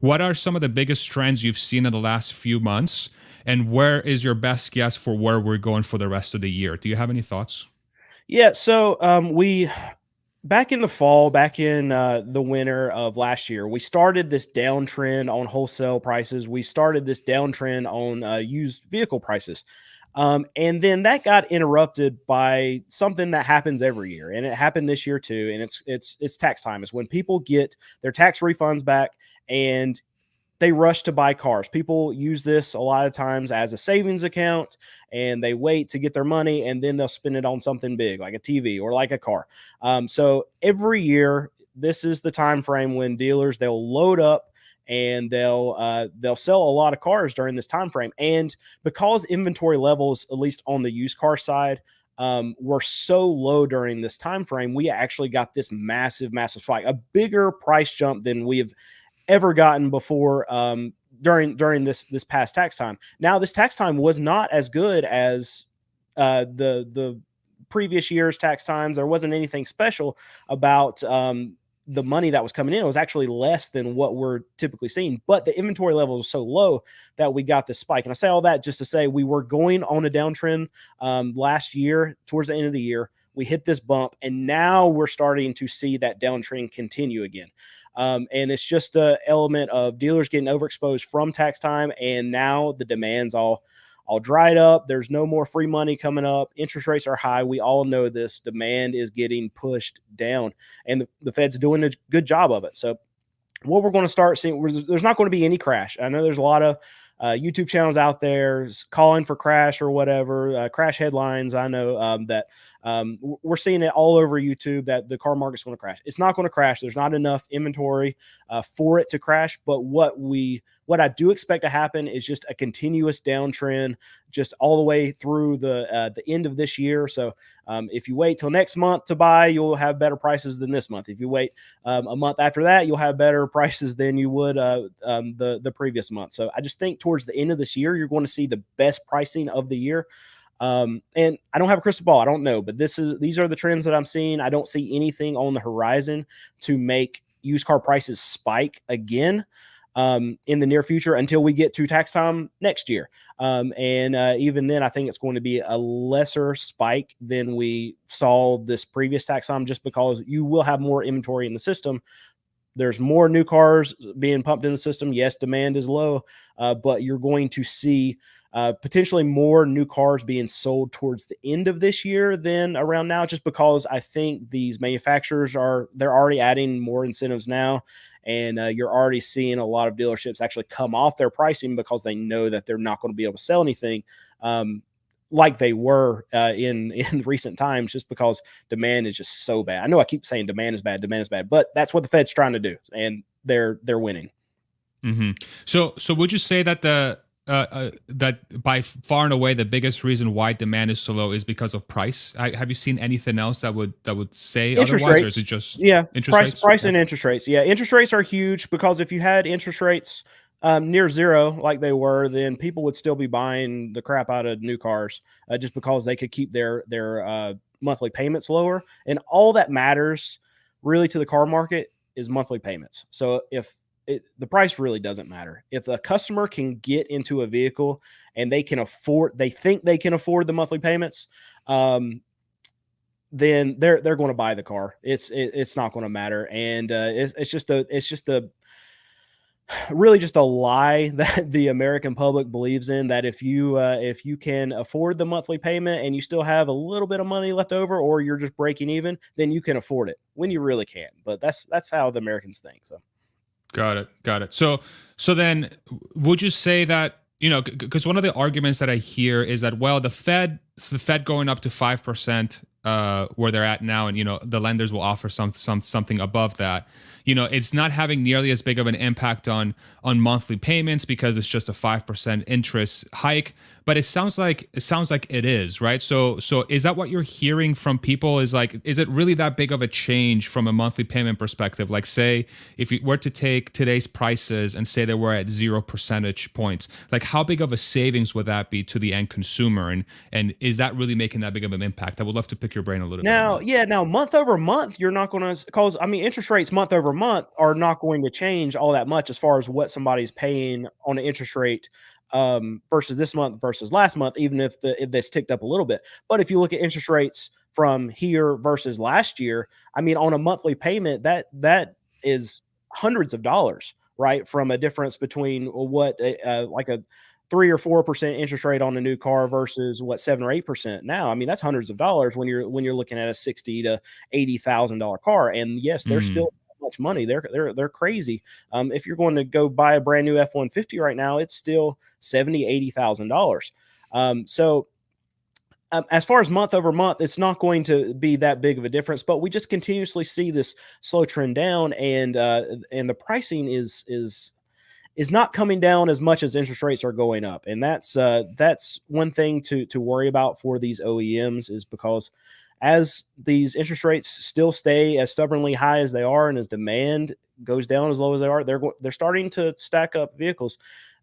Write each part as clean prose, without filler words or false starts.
What are some of the biggest trends you've seen in the last few months? And where is your best guess for where we're going for the rest of the year? Do you have any thoughts? Yeah, so we back in the fall, back in the winter of last year, we started this downtrend on wholesale prices. We started this downtrend on used vehicle prices. And then that got interrupted by something that happens every year, and it happened this year too. And it's tax time. It's when people get their tax refunds back, and they rush to buy cars. People use this a lot of times as a savings account, and they wait to get their money, and then they'll spend it on something big like a TV or like a car. So every year, this is the time frame when dealers they'll load up and they'll sell a lot of cars during this time frame. And because inventory levels, at least on the used car side, were so low during this time frame, we actually got this massive spike, a bigger price jump than we have ever gotten before during this past tax time. Now, this tax time was not as good as the previous year's tax times. There wasn't anything special about the money that was coming in. It was actually less than what we're typically seeing, but the inventory level was so low that we got this spike. And I say all that just to say we were going on a downtrend last year. Towards the end of the year, we hit this bump, and now we're starting to see that downtrend continue again. And it's just an element of dealers getting overexposed from tax time, and now the demand's all dried up. There's no more free money coming up. Interest rates are high. We all know this. Demand is getting pushed down, and the Fed's doing a good job of it. So what we're going to start seeing, there's not going to be any crash. I know there's a lot of YouTube channels out there calling for crash or whatever, crash headlines. I know that we're seeing it all over YouTube that the car market's going to crash. It's not going to crash. There's not enough inventory for it to crash. But what I do expect to happen is just a continuous downtrend, just all the way through the end of this year. So if you wait till next month to buy, you'll have better prices than this month. If you wait a month after that, you'll have better prices than you would the previous month. So I just think towards the end of this year, you're going to see the best pricing of the year. And I don't have a crystal ball. I don't know, but these are the trends that I'm seeing. I don't see anything on the horizon to make used car prices spike again in the near future until we get to tax time next year. And even then, I think it's going to be a lesser spike than we saw this previous tax time, just because you will have more inventory in the system. There's more new cars being pumped in the system. Yes, demand is low, but you're going to see potentially more new cars being sold towards the end of this year than around now, just because I think these manufacturers they're already adding more incentives now. And you're already seeing a lot of dealerships actually come off their pricing because they know that they're not going to be able to sell anything like they were in recent times, just because demand is just so bad. I know I keep saying demand is bad, but that's what the Fed's trying to do, and they're winning. Mm-hmm. So would you say that that by far and away the biggest reason why demand is so low is because of price? Have you seen anything else that would say Interest otherwise, rates. or is it just interest price rates? price and interest rates. Yeah, interest rates are huge, because if you had interest rates near zero like they were, then people would still be buying the crap out of new cars just because they could keep their monthly payments lower. And all that matters really to the car market is monthly payments. So if the price really doesn't matter. If a customer can get into a vehicle and they think they can afford the monthly payments, then they're going to buy the car. It's not going to matter. And it's just really just a lie that the American public believes in, that if you can afford the monthly payment and you still have a little bit of money left over, or you're just breaking even, then you can afford it, when you really can't. But that's how the Americans think. So. Got it. So then, would you say that, because one of the arguments that I hear is that, well, the Fed going up to 5%, where they're at now, and the lenders will offer something above that. It's not having nearly as big of an impact on monthly payments because it's just a 5% interest hike. but it sounds like it is, right? So is that what you're hearing from people? Is it really that big of a change from a monthly payment perspective? Like, say if you were to take today's prices and say they were at 0 percentage points, like how big of a savings would that be to the end consumer? And is that really making that big of an impact? I would love to pick your brain a little bit on Now, that. yeah, now month over month, you're not going to, because I mean, interest rates month over month are not going to change all that much as far as what somebody's paying on an interest rate versus this month versus last month, even if this ticked up a little bit. But if you look at interest rates from here versus last year, I mean, on a monthly payment, that is hundreds of dollars, right? From a difference between what like a 3 or 4% interest rate on a new car versus what 7 or 8% now. I mean, that's hundreds of dollars when you're looking at a $60,000 to $80,000 car. And yes, they're Mm, still much money. They're crazy. If you're going to go buy a brand new F-150 right now, it's still $70,000 to $80,000. So as far as month over month, it's not going to be that big of a difference. But we just continuously see this slow trend down, and the pricing is not coming down as much as interest rates are going up. And that's one thing to worry about for these OEMs, is because as these interest rates still stay as stubbornly high as they are, and as demand goes down as low as they are, they're starting to stack up vehicles.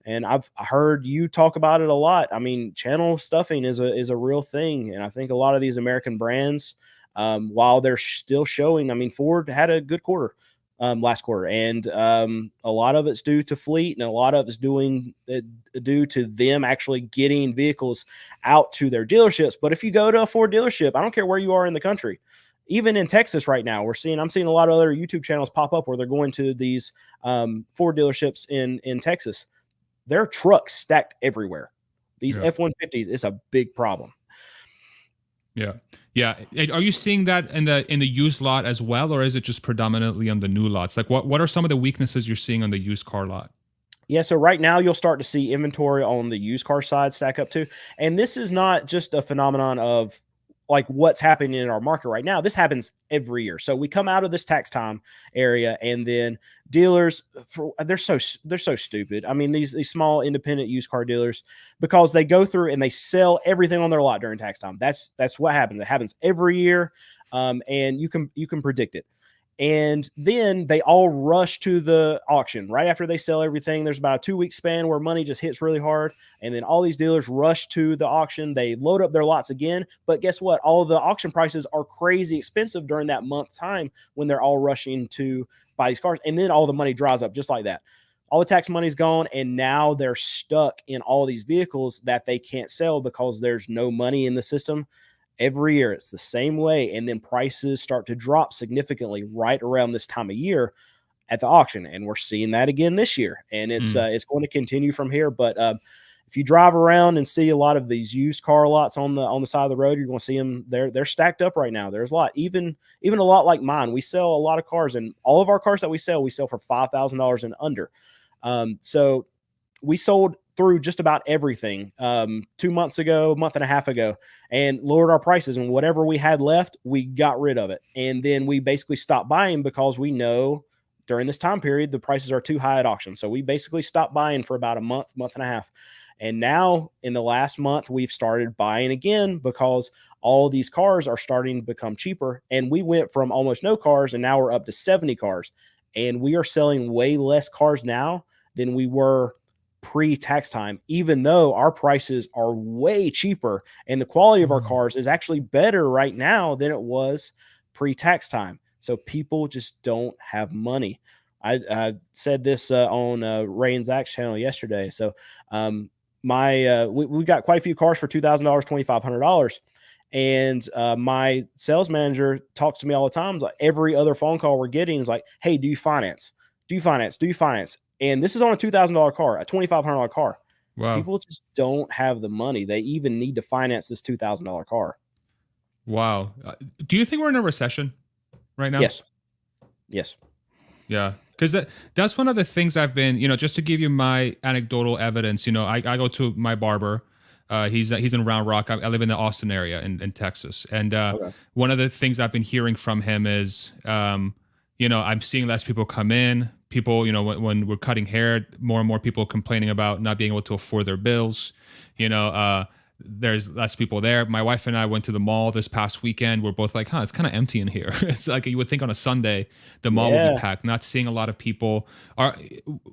And I've heard you talk about it a lot. I mean, channel stuffing is a real thing, and I think a lot of these American brands, while they're still showing, I mean, Ford had a good quarter last quarter, and a lot of it's due to fleet, and a lot of it's due to them actually getting vehicles out to their dealerships. But if you go to a Ford dealership, I don't care where you are in the country, even in Texas right now, I'm seeing a lot of other YouTube channels pop up where they're going to these Ford dealerships in Texas. There are trucks stacked everywhere. These yeah. F-150s is a big problem. Yeah. Yeah. Are you seeing that in the used lot as well, or is it just predominantly on the new lots? Like what are some of the weaknesses you're seeing on the used car lot? Yeah, so right now you'll start to see inventory on the used car side stack up too. And this is not just a phenomenon of like what's happening in our market right now. This happens every year. So we come out of this tax time area, and then dealers they're so stupid. I mean, these small independent used car dealers, because they go through and they sell everything on their lot during tax time. That's what happens. It happens every year. And you can predict it. And then they all rush to the auction right after they sell everything. There's about a 2 week span where money just hits really hard. And then all these dealers rush to the auction. They load up their lots again. But guess what? All the auction prices are crazy expensive during that month time when they're all rushing to buy these cars. And then all the money dries up just like that. All the tax money's gone. And now they're stuck in all these vehicles that they can't sell because there's no money in the system. Every year, it's the same way. And then prices start to drop significantly right around this time of year at the auction. And we're seeing that again this year. And it's going to continue from here. But if you drive around and see a lot of these used car lots on the side of the road, you're going to see them. They're stacked up right now. There's a lot, even a lot like mine. We sell a lot of cars, and all of our cars that we sell for $5,000 and under. So we sold through just about everything 2 months ago, month and a half ago, and lowered our prices. And whatever we had left, we got rid of it. And then we basically stopped buying because we know during this time period, the prices are too high at auction. So we basically stopped buying for about a month and a half. And now in the last month, we've started buying again because all these cars are starting to become cheaper. And we went from almost no cars, and now we're up to 70 cars. And we are selling way less cars now than we were pre-tax time, even though our prices are way cheaper and the quality of our cars is actually better right now than it was pre-tax time. So people just don't have money. I said this on Ray and Zach's channel yesterday. So we got quite a few cars for $2,000, $2,500. And my sales manager talks to me all the time. Like every other phone call we're getting is like, hey, do you finance? Do you finance? Do you finance? And this is on a $2,000 car, a $2,500 car. Wow. People just don't have the money. They even need to finance this $2,000 car. Wow. Do you think we're in a recession right now? Yes. Yes. Yeah. Because that's one of the things I've been, just to give you my anecdotal evidence, I go to my barber. He's in Round Rock. I live in the Austin area in Texas. And One of the things I've been hearing from him is, I'm seeing less people come in. people, when we're cutting hair, more and more people complaining about not being able to afford their bills. There's less people there. My wife and I went to the mall this past weekend. We're both like, it's kind of empty in here. It's like you would think on a Sunday the mall would be Yeah. packed. Not seeing a lot of people.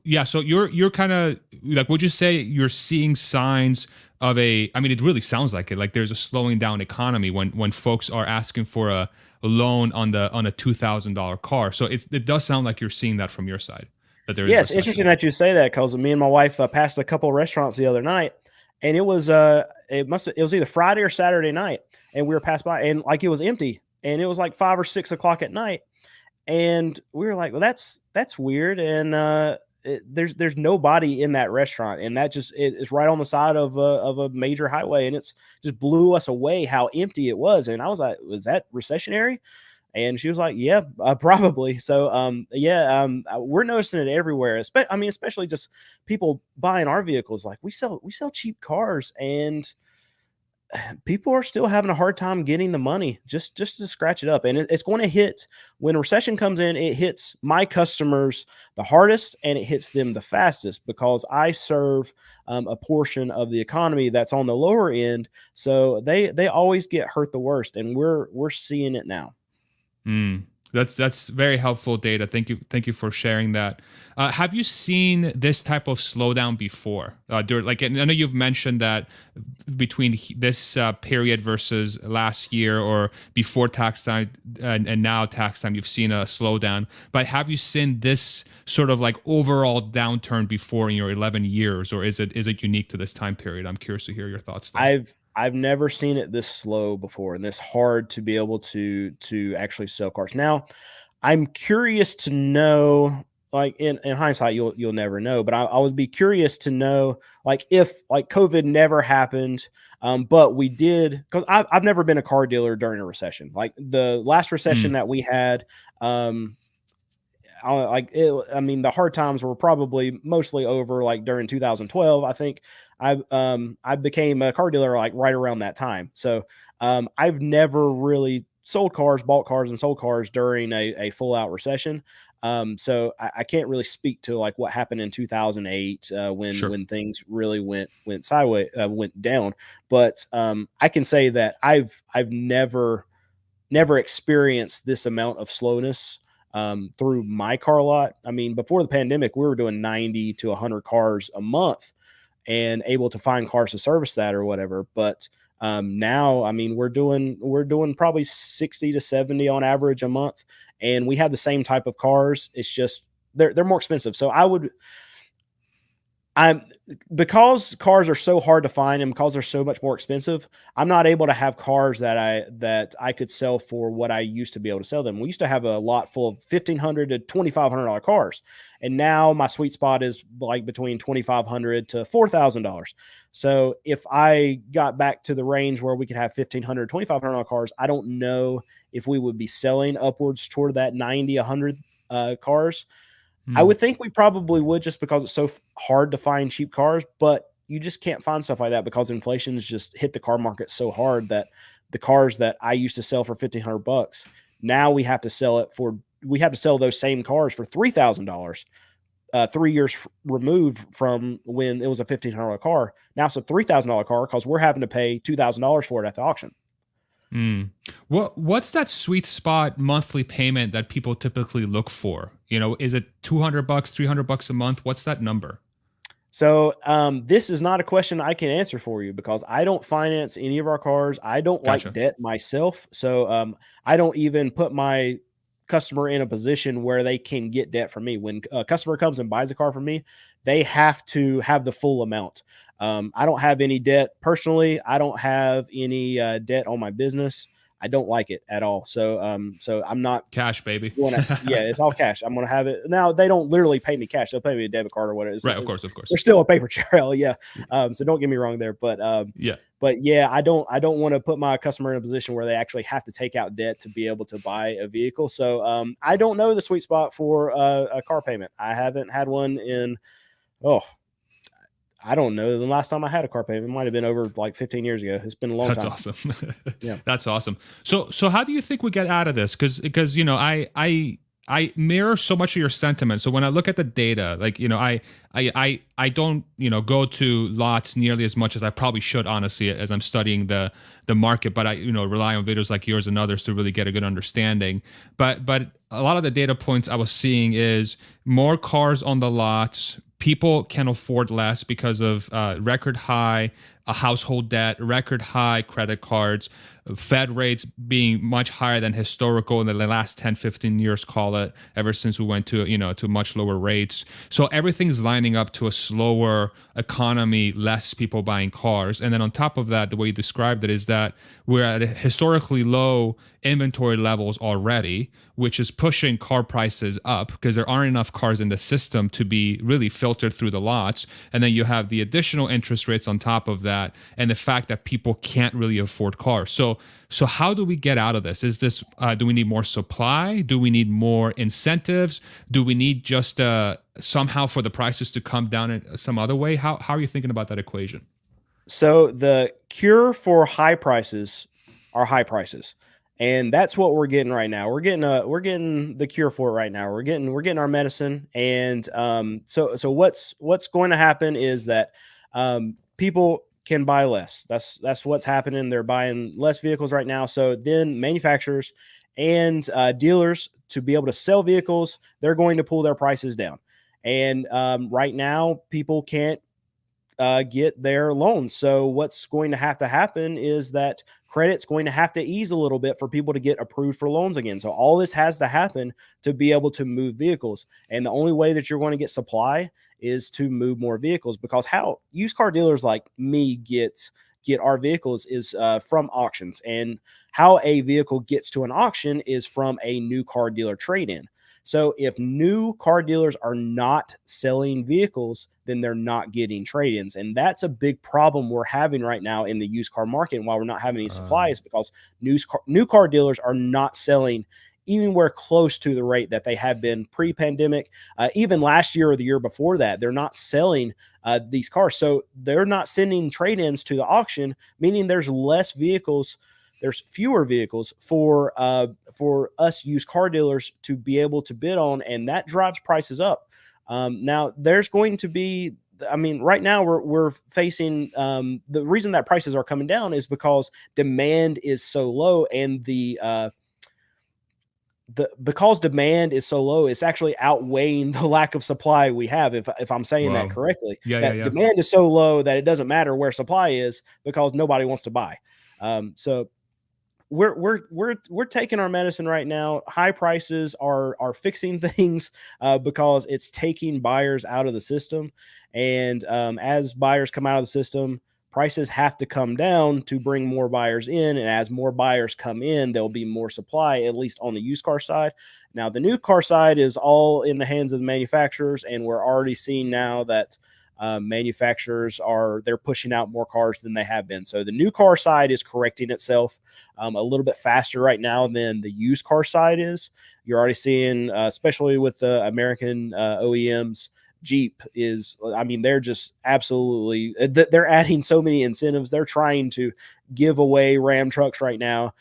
Yeah. So you're kind of like, would you say you're seeing signs of a? I mean, it really sounds like it. Like there's a slowing down economy when folks are asking for a loan on a $2,000 car. So it does sound like you're seeing that from your side, that there is a Yes, interesting recession. that you say that because me and my wife passed a couple of restaurants the other night, and it was it was either Friday or Saturday night, and we were passed by, and like it was empty, and it was like 5 or 6 o'clock at night, and we were like, well, that's weird, and there's nobody in that restaurant, and that just it's right on the side of a major highway, and it's just blew us away how empty it was, and I was like, was that recessionary? And she was like, "Yeah, probably." So, we're noticing it everywhere. Especially just people buying our vehicles. Like we sell cheap cars, and people are still having a hard time getting the money just to scratch it up. And it's going to hit when a recession comes in. It hits my customers the hardest, and it hits them the fastest because I serve a portion of the economy that's on the lower end. So they always get hurt the worst, and we're seeing it now. That's very helpful data. Thank you for sharing that. Have you seen this type of slowdown before? Like I know you've mentioned that between this period versus last year or before tax time and now tax time, you've seen a slowdown. But have you seen this sort of like overall downturn before in your 11 years, or is it unique to this time period? I'm curious to hear your thoughts there. I've never seen it this slow before and this hard to be able to actually sell cars. Now, I'm curious to know, like in hindsight, you'll never know, but I would be curious to know, like if like COVID never happened, but we did because I've never been a car dealer during a recession. Like the last recession that we had, I mean, the hard times were probably mostly over like during 2012. I think I became a car dealer like right around that time. So I've never really sold cars, bought cars, and sold cars during a full out recession. So I can't really speak to like what happened in 2008 when things really went sideways, went down. But I can say that I've never experienced this amount of slowness through my car lot. I mean, before the pandemic, we were doing 90 to 100 cars a month and able to find cars to service that or whatever. But now, I mean, we're doing probably 60 to 70 on average a month, and we have the same type of cars. It's just they're more expensive. So I'm because cars are so hard to find and because they're so much more expensive, I'm not able to have cars that I could sell for what I used to be able to sell them. We used to have a lot full of $1,500 to $2,500 cars, and now my sweet spot is like between $2,500 to $4,000. So if I got back to the range where we could have $1,500, $2,500 cars, I don't know if we would be selling upwards toward that 90, 100 cars. I would think we probably would just because it's so hard to find cheap cars, but you just can't find stuff like that because inflation's just hit the car market so hard that the cars that I used to sell for $1,500, now we have to sell those same cars for $3,000. 3 years removed from when it was a $1,500 car. Now it's a $3,000 car because we're having to pay $2,000 for it at the auction. What's that sweet spot monthly payment that people typically look for? Is it $200, $300 a month? What's that number? So this is not a question I can answer for you because I don't finance any of our cars. I don't like debt myself. So I don't even put my customer in a position where they can get debt from me. When a customer comes and buys a car from me, they have to have the full amount. I don't have any debt personally. I don't have any debt on my business. I don't like it at all. So I'm not cash, baby. Yeah, it's all cash. I'm going to have it. Now they don't literally pay me cash. They'll pay me a debit card or whatever. Right. Of course. They're still a paper trail. Yeah. So don't get me wrong there, but yeah, I don't want to put my customer in a position where they actually have to take out debt to be able to buy a vehicle. So I don't know the sweet spot for a car payment. I haven't had one in, I don't know. The last time I had a car payment might have been over like 15 years ago. It's been a long time. That's awesome. Yeah, that's awesome. So how do you think we get out of this? Because I I mirror so much of your sentiment. So when I look at the data, like, I don't, go to lots nearly as much as I probably should, honestly, as I'm studying the market. But I, rely on videos like yours and others to really get a good understanding. But a lot of the data points I was seeing is more cars on the lots. People can afford less because of record high household debt, record high credit cards, Fed rates being much higher than historical in the last 10, 15 years, call it, ever since we went to much lower rates. So everything's lining up to a slower economy, less people buying cars. And then on top of that, the way you described it is that we're at historically low inventory levels already, which is pushing car prices up because there aren't enough cars in the system to be really filtered through the lots. And then you have the additional interest rates on top of that, and the fact that people can't really afford cars. So how do we get out of this? Is this do we need more supply? Do we need more incentives? Do we need just somehow for the prices to come down in some other way? How are you thinking about that equation? So the cure for high prices are high prices. And that's what we're getting right now. We're getting the cure for it right now. We're getting our medicine. And so what's going to happen is that people can buy less. That's what's happening. They're buying less vehicles right now. So then manufacturers and dealers, to be able to sell vehicles, they're going to pull their prices down. And right now, people can't get their loans. So what's going to happen is that credit's going to have to ease a little bit for people to get approved for loans again. So all this has to happen to be able to move vehicles. And the only way that you're going to get supply is to move more vehicles, because how used car dealers like me get our vehicles is from auctions. And how a vehicle gets to an auction is from a new car dealer trade-in. So if new car dealers are not selling vehicles, then they're not getting trade-ins. And that's a big problem we're having right now in the used car market. And why we're not having any supply is because new car dealers are not selling anywhere close to the rate that they have been pre-pandemic. Even last year or the year before that, they're not selling these cars. So they're not sending trade-ins to the auction, meaning there's less vehicles. There's fewer vehicles for us used car dealers to be able to bid on, and that drives prices up. Now, there's going to be, right now we're facing the reason that prices are coming down is because demand is so low, and because demand is so low, it's actually outweighing the lack of supply we have. If I'm saying that correctly, Yeah. demand is so low that it doesn't matter where supply is because nobody wants to buy. So we're taking our medicine right now. High prices are fixing things because it's taking buyers out of the system. And as buyers come out of the system, prices have to come down to bring more buyers in. And as more buyers come in, there'll be more supply, at least on the used car side. Now, the new car side is all in the hands of the manufacturers. And we're already seeing now that manufacturers they're pushing out more cars than they have been. So the new car side is correcting itself a little bit faster right now than the used car side is. You're already seeing, especially with the American OEMs, Jeep is, they're just absolutely, they're adding so many incentives. They're trying to give away Ram trucks right now.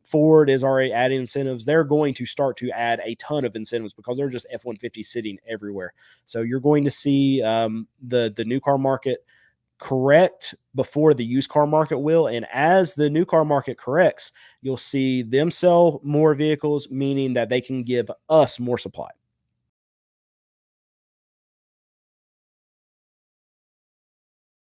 Ford is already adding incentives. They're going to start to add a ton of incentives because they're just F-150 sitting everywhere. So you're going to see the new car market correct before the used car market will. And as the new car market corrects, you'll see them sell more vehicles, meaning that they can give us more supply.